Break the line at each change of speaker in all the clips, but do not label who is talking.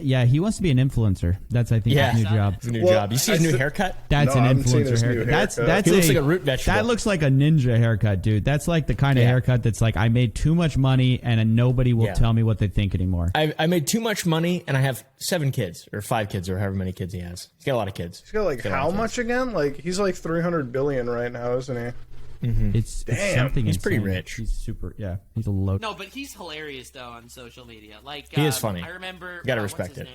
Yeah, he wants to be an influencer. That's I think his new job.
It's a new job. You see his new haircut?
That's an influencer haircut. That's
he looks like a root vegetable.
That looks like a ninja haircut, dude. That's like the kind of haircut that's like I made too much money and nobody will tell me what they think anymore.
I made too much money and I have 7 kids or 5 kids or however many kids he has. He's got a lot of kids.
He's got like how much again? Like he's like 300 billion right now, isn't he?
It's something.
He's pretty
insane.
rich.
He's super. Yeah, he's a low.
No, but he's hilarious though on social media. Like
he is funny.
I remember.
You gotta respect it.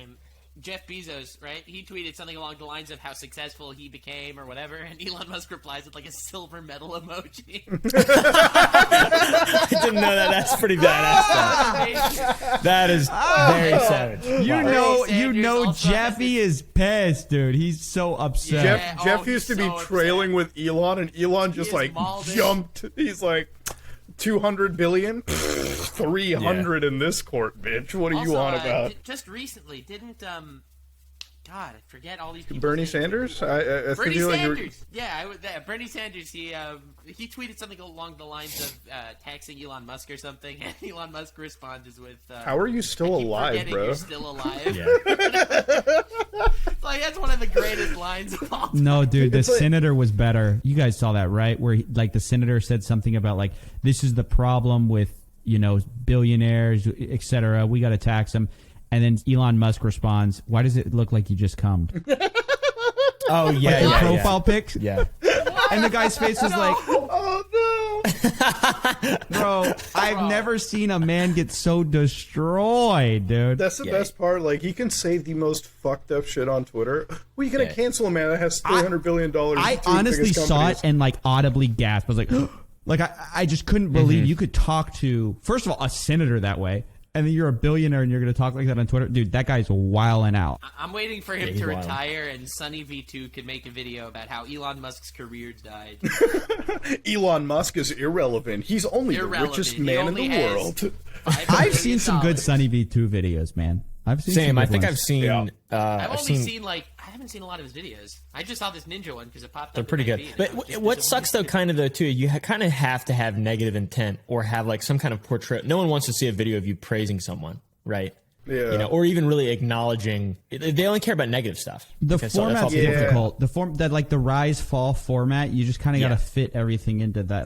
Jeff Bezos, right? He tweeted something along the lines of how successful he became or whatever, and Elon Musk replies with like a silver medal emoji.
I didn't know that. That's pretty badass. That is very savage.
You know, Jeffy is pissed, dude. He's so upset.
Jeff used to be trailing with Elon, and Elon just like jumped. He's like 200 billion, 300 in this court, bitch. What are you on about?
Just recently, didn't God, I forget all these people.
Bernie Sanders?
Bernie Sanders. Bernie Sanders. He tweeted something along the lines of taxing Elon Musk or something, and Elon Musk responded with,
"How are you still alive, bro?
You're still alive." Like that's one of the greatest lines of all time.
No, dude, the senator was better. You guys saw that, right? Where the senator said something about like this is the problem with billionaires, etc. We got to tax them. And then Elon Musk responds, "Why does it look like you just cummed?"
Oh yeah,
like the profile pics.
Yeah.
And the guy's face was like,
"Oh no,
bro! I've never seen a man get so destroyed, dude."
That's the best part. Like he can say the most fucked up shit on Twitter. Well, you gonna cancel a man that has $300 billion.
I honestly saw it and like audibly gasped. I was like, like I just couldn't believe you could talk to first of all a senator that way. And then you're a billionaire and you're going to talk like that on Twitter? Dude, that guy's wilding out.
I'm waiting for him to retire and Sunny V2 could make a video about how Elon Musk's career died.
Elon Musk is irrelevant. He's only the richest man in the world.
I've seen some good Sunny V2 videos, man. I've seen
Same. I think
ones.
I've seen...
I've only seen like... I haven't seen a lot of his videos. I just saw this ninja one because it popped up.
They're pretty good. But what sucks though, kind of though too, you kind of have to have negative intent or have like some kind of portrait. No one wants to see a video of you praising someone, right?
Yeah.
Or even really acknowledging. They only care about negative stuff.
The format's difficult. The form that like the rise fall format, you just kind of got to fit everything into that.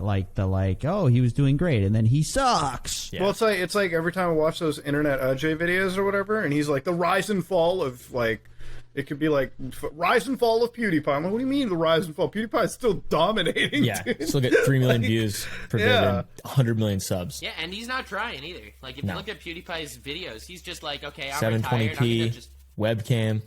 Oh, he was doing great, and then he sucks.
Yeah. Well, it's like every time I watch those internet J videos or whatever, and he's like the rise and fall of like. It could be like rise and fall of PewDiePie. I'm like, what do you mean the rise and fall? PewDiePie is still dominating.
Yeah,
dude.
Still get 3 million views per video and 100 million subs.
Yeah, and he's not trying either. Like if you look at PewDiePie's videos, he's just like, okay, I'm
720p
retired. I'm just...
webcam.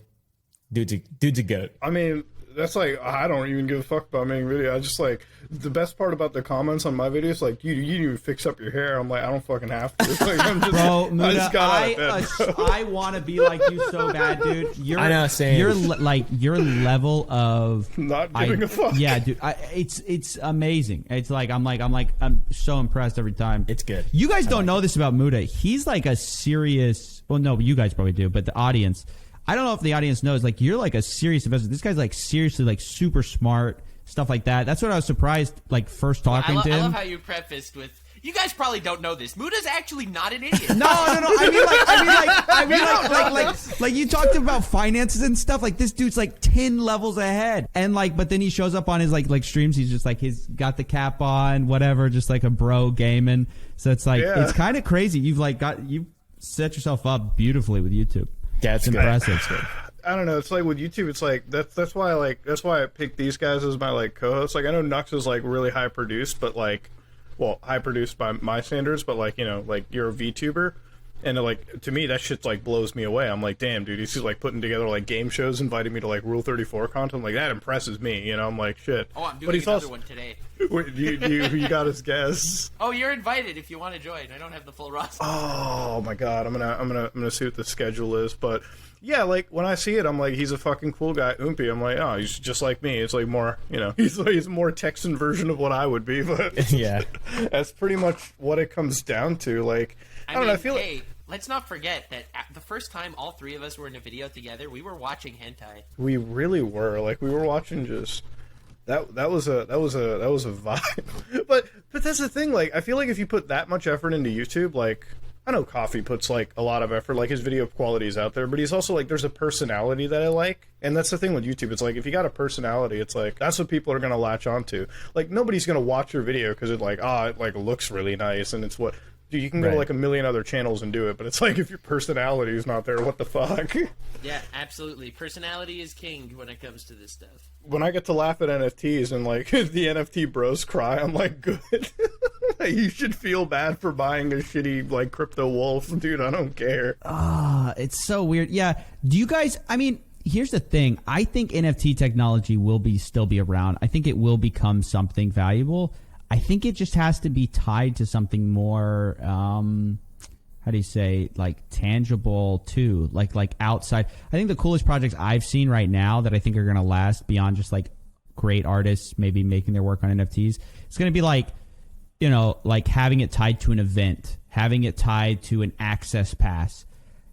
Dude's a goat.
I mean, that's like I don't even give a fuck about making video. I just like the best part about the comments on my videos, like you didn't even fix up your hair. I'm like, I don't fucking have to. Like, I'm just,
bro, Muda,
I just got out of bed,
I want to be like you so bad, dude.
I know, same.
Your level of
not giving a fuck.
Yeah, dude, it's amazing. It's like I'm so impressed every time.
It's good.
You guys don't know this about Muda. He's like a serious. Well, no, you guys probably do, but the audience. I don't know if the audience knows. Like you're like a serious investor. This guy's like seriously like super smart. Stuff like that. That's what I was surprised, like, first talking to him.
I love how you prefaced with, you guys probably don't know this. Muda's actually not an idiot.
No. I mean, like, you talked about finances and stuff. Like, this dude's, like, 10 levels ahead. And, like, but then he shows up on his, like streams. He's just, like, he's got the cap on, whatever, just, like, a bro gaming. So it's, like, it's kind of crazy. You've set yourself up beautifully with YouTube.
Yeah, it's
impressive.
I don't know. It's like with YouTube. It's like that's why I picked these guys as my like co-hosts. Like I know Nux is like really high produced, but like, well, high produced by my standards. But like like you're a VTuber, and like to me that shit like blows me away. I'm like, damn, dude, he's like putting together like game shows, inviting me to like Rule 34 content. Like that impresses me. I'm like, shit.
Oh, I'm doing another one today.
Wait, you got his guess?
Oh, you're invited if you want to join. I don't have the full roster.
Oh my god, I'm gonna see what the schedule is, but. Yeah, like, when I see it, I'm like, he's a fucking cool guy, Oompy. I'm like, oh, he's just like me. It's like more, he's a more Texan version of what I would be, but
yeah,
that's pretty much what it comes down to. Like, I don't know, I feel like...
let's not forget that the first time all three of us were in a video together, we were watching hentai.
We really were. Like, we were watching just... That was a vibe. But that's the thing, like, I feel like if you put that much effort into YouTube, like... I know Coffee puts like a lot of effort, like his video quality is out there, but he's also like, there's a personality that I like, and that's the thing with YouTube. It's like, if you got a personality, it's like, that's what people are gonna latch onto. Like, nobody's gonna watch your video because it like, it like looks really nice, and it's what. Dude, you can go to like a million other channels and do it, but it's like, if your personality is not there, what the fuck?
Yeah, absolutely. Personality is king when it comes to this stuff.
When I get to laugh at NFTs and like the NFT bros cry, I'm like, good. You should feel bad for buying a shitty like crypto wolf, dude. I don't care.
It's so weird. Yeah. Do you guys? I mean, here's the thing. I think NFT technology will still be around. I think it will become something valuable. I think it just has to be tied to something more. How do you say, like tangible too, like outside. I think the coolest projects I've seen right now that I think are going to last beyond just like great artists maybe making their work on NFTs, it's going to be like, you know, like having it tied to an event, having it tied to an access pass,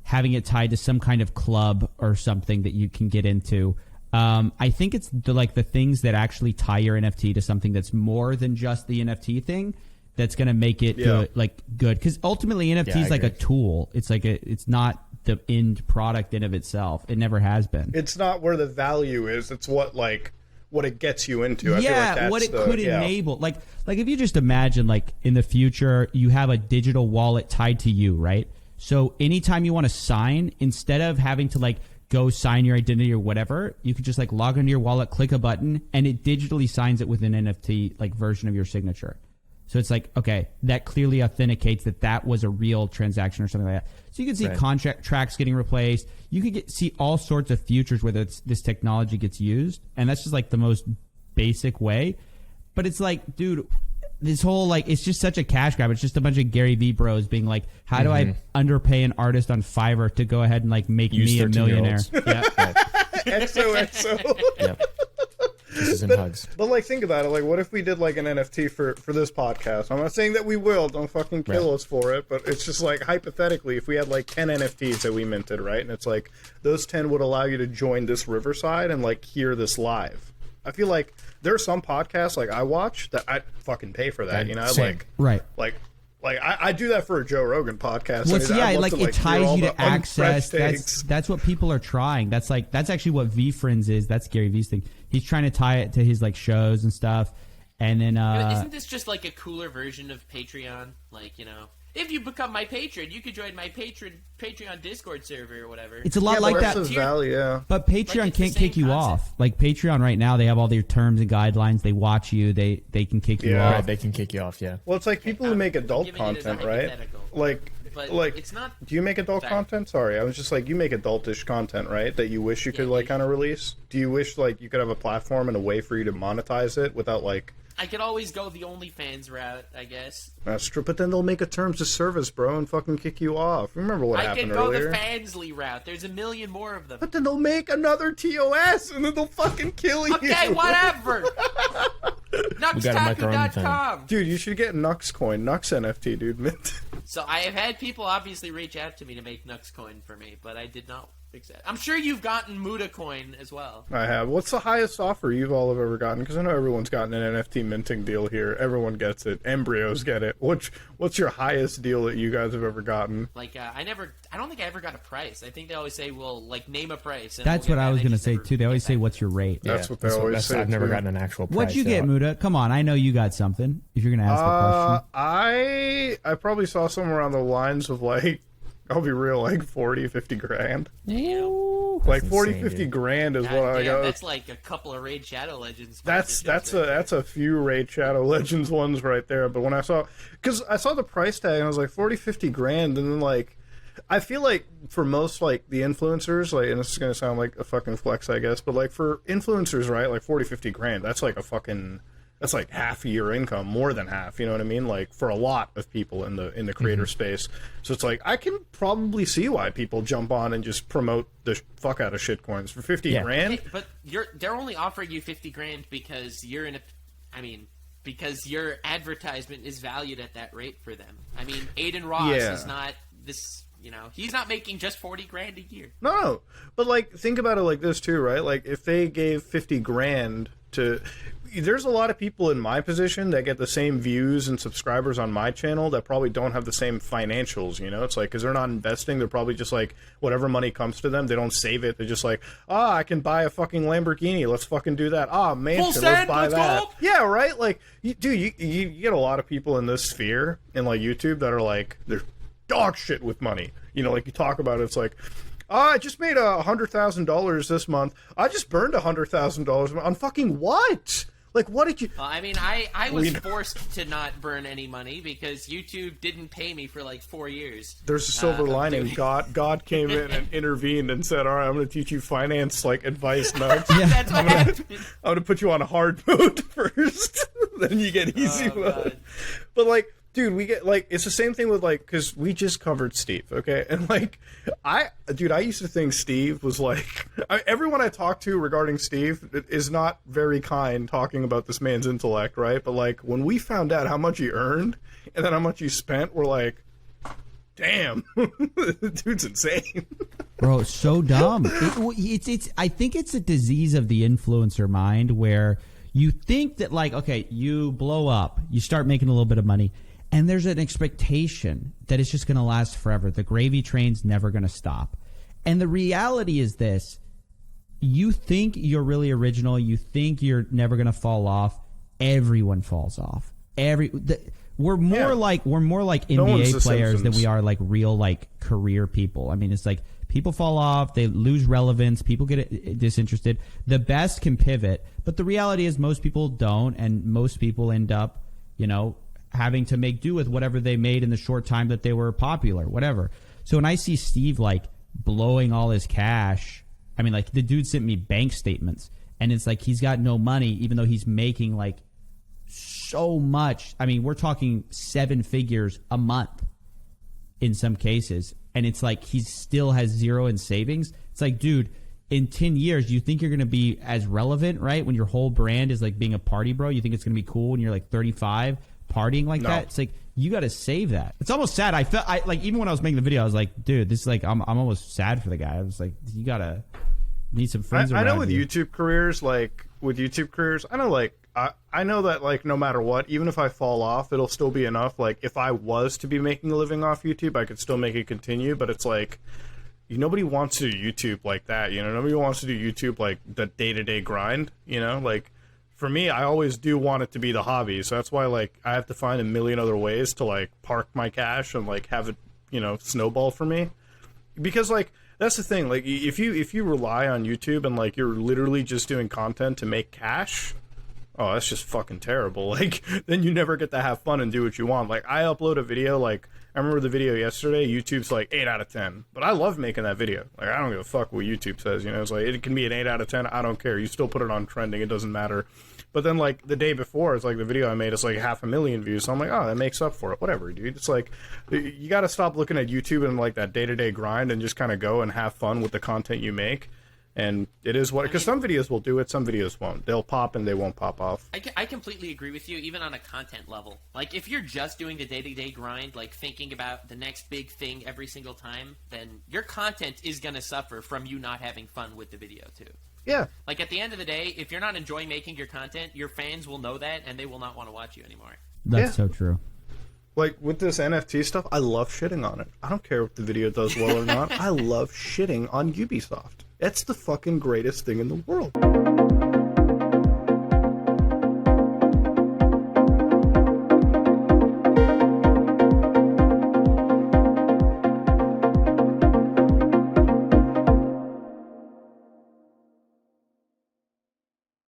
having it tied to some kind of club or something that you can get into. I think it's the things that actually tie your NFT to something that's more than just the NFT thing that's going to make it good, because ultimately NFT is like a tool. It's like it's not the end product in of itself. It never has been.
It's not where the value is. It's what it gets you into. I feel like that's
what it could enable. Like if you just imagine, like in the future, you have a digital wallet tied to you, right? So anytime you want to sign, instead of having to like go sign your identity or whatever, you could just like log into your wallet, click a button, and it digitally signs it with an NFT like version of your signature. So it's like, okay, that clearly authenticates that was a real transaction or something like that. So you can see contract tracks getting replaced. You could see all sorts of futures where this technology gets used, and that's just like the most basic way. But it's like, dude, this whole like, it's just such a cash grab. It's just a bunch of Gary Vee bros being like, how do I underpay an artist on Fiverr to go ahead and like make me a millionaire? Yeah.
XOXO.
Yep. Kisses and hugs.
But like, think about it. Like, what if we did like an NFT for this podcast? I'm not saying that we will. Don't fucking kill us for it. But it's just like, hypothetically, if we had like 10 NFTs that we minted, right? And it's like, those 10 would allow you to join this Riverside and like hear this live. I feel like there are some podcasts like I watch that I fucking pay for that. You know,
Same.
Like I do that for a Joe Rogan podcast.
Well, it ties you to access. That's what people are trying. That's actually what VFriends is. That's Gary Vee's thing. He's trying to tie it to his like shows and stuff. And then
isn't this just like a cooler version of Patreon? Like, you know, if you become my patron, you could join my Patreon Discord server or whatever.
It's a lot like that. But Patreon can't kick you off. Like Patreon right now, they have all their terms and guidelines. They watch you. They can kick you off.
Right, they can kick you off. Yeah.
Well, it's like people who make adult content, right? Like,
it's not.
Do you make adult content? Sorry, I was just like, you make adultish content, right? That you wish you could like kind of release. Do you wish like you could have a platform and a way for you to monetize it without like?
I could always go the OnlyFans route, I guess.
That's true, but then they'll make a terms of service, bro, and fucking kick you off. Remember what happened earlier?
I could go the Fansly route. There's a million more of them.
But then they'll make another TOS, and then they'll fucking kill you.
Okay, whatever. Nuxtaku.com.
Dude, you should get Nuxcoin. Nux NFT, dude. Mint.
So I have had people obviously reach out to me to make Nuxcoin for me, but I did not accept. I'm sure you've gotten Muda Coin as well.
I have. What's the highest offer you've all have ever gotten? Because I know everyone's gotten an NFT minting deal here. Everyone gets it. Embryos get it. What's your highest deal that you guys have ever gotten?
Like, I don't think I ever got a price. I think they always say, well, like, name a price. And
that's what I was going to say, too. They always say, what's your rate?
That's what they always say,
I've never gotten an actual price.
What'd you get, Muda? Come on, I know you got something. If you're going to ask that question.
I probably saw somewhere on the lines of, like, I'll be real, like 40, 50 grand.
Ew.
Like 40, 50 grand is what I got.
That's like a couple of Raid Shadow Legends.
That's a few Raid Shadow Legends ones right there. But when I saw the price tag and I was like 40, 50 grand, and then like I feel like for most like the influencers, like, and this is gonna sound like a fucking flex, I guess, but like for influencers, right, like 40, 50 grand, that's like a fucking. That's like half a year income, more than half. You know what I mean? Like for a lot of people in the creator space. So it's like I can probably see why people jump on and just promote the fuck out of shitcoins for 50 grand.
Hey, but they're only offering you 50 grand because you're because your advertisement is valued at that rate for them. I mean, Aiden Ross is not this. You know, he's not making just 40 grand a year.
No, but like think about it like this too, right? Like if they gave 50 grand to. there's a lot of people in my position that get the same views and subscribers on my channel that probably don't have the same financials, you know? It's like, because they're not investing, they're probably just like, whatever money comes to them, they don't save it. They're just like, I can buy a fucking Lamborghini, let's fucking do that. Mansion, let's buy that. Go. Yeah, right? Like, you get a lot of people in this sphere in like YouTube that are like, they're dog shit with money. You know, like you talk about it, it's like, I just made $100,000 this month. I just burned $100,000 on fucking what? Like, what did you...
Well, I mean, I was forced to not burn any money because YouTube didn't pay me for like 4 years.
There's a silver lining. God came in and intervened and said, all right, I'm going to teach you finance, like, advice notes.
Yeah. That's what happened.
I'm going to put you on a hard mode first. Then you get easy mode. God. But, like... Dude, we get, like, it's the same thing with, like, because we just covered Steve, okay? And, like, I used to think Steve was, like, everyone I talk to regarding Steve is not very kind talking about this man's intellect, right? But, like, when we found out how much he earned and then how much he spent, we're like, damn, the dude's insane.
Bro, it's so dumb. I think it's a disease of the influencer mind where you think that, like, okay, you blow up, you start making a little bit of money, and there's an expectation that it's just going to last forever. The gravy train's never going to stop. And the reality is this. You think you're really original. You think you're never going to fall off. Everyone falls off. We're more like NBA players than we are like real like career people. I mean, it's like people fall off. They lose relevance. People get disinterested. The best can pivot. But the reality is most people don't. And most people end up, you know, having to make do with whatever they made in the short time that they were popular, whatever. So when I see Steve like blowing all his cash, I mean, like the dude sent me bank statements and it's like he's got no money, even though he's making like so much. I mean, we're talking 7 figures a month in some cases. And it's like he still has zero in savings. It's like, dude, in 10 years, you think you're going to be as relevant, right? When your whole brand is like being a party bro, you think it's going to be cool when you're like 35 partying like that. It's like you got to save that. It's almost sad. I felt like even when I was making the video, I was like, dude, this is like I'm almost sad for the guy. I was like, you gotta need some friends.
I know with
you.
YouTube careers, I know like I know that like no matter what, even if I fall off, it'll still be enough. Like if I was to be making a living off YouTube, I could still make it continue. But it's like nobody wants to do YouTube like that. You know, nobody wants to do YouTube like the day-to-day grind. You know, like. For me, I always do want it to be the hobby, so that's why like I have to find a million other ways to like park my cash and like have it, you know, snowball for me. Because like that's the thing, like if you rely on YouTube and like you're literally just doing content to make cash, oh, that's just fucking terrible. Like then you never get to have fun and do what you want. Like I upload a video, like I remember the video yesterday, YouTube's like 8 out of 10. But I love making that video. Like I don't give a fuck what YouTube says, you know, it's like it can be an 8 out of 10, I don't care. You still put it on trending, it doesn't matter. But then like the day before, it's like the video I made is like 500,000 views. So I'm like, oh, that makes up for it. Whatever, dude. It's like you got to stop looking at YouTube and like that day-to-day grind and just kind of go and have fun with the content you make. And it is what, because some videos will do it, some videos won't. They'll pop and they won't pop off.
I completely agree with you, even on a content level. Like, if you're just doing the day-to-day grind, like thinking about the next big thing every single time, then your content is going to suffer from you not having fun with the video, too.
Yeah.
Like, at the end of the day, if you're not enjoying making your content, your fans will know that, and they will not want to watch you anymore.
That's so true.
Like, with this NFT stuff, I love shitting on it. I don't care if the video does well or not. I love shitting on Ubisoft. It's the fucking greatest thing in the world.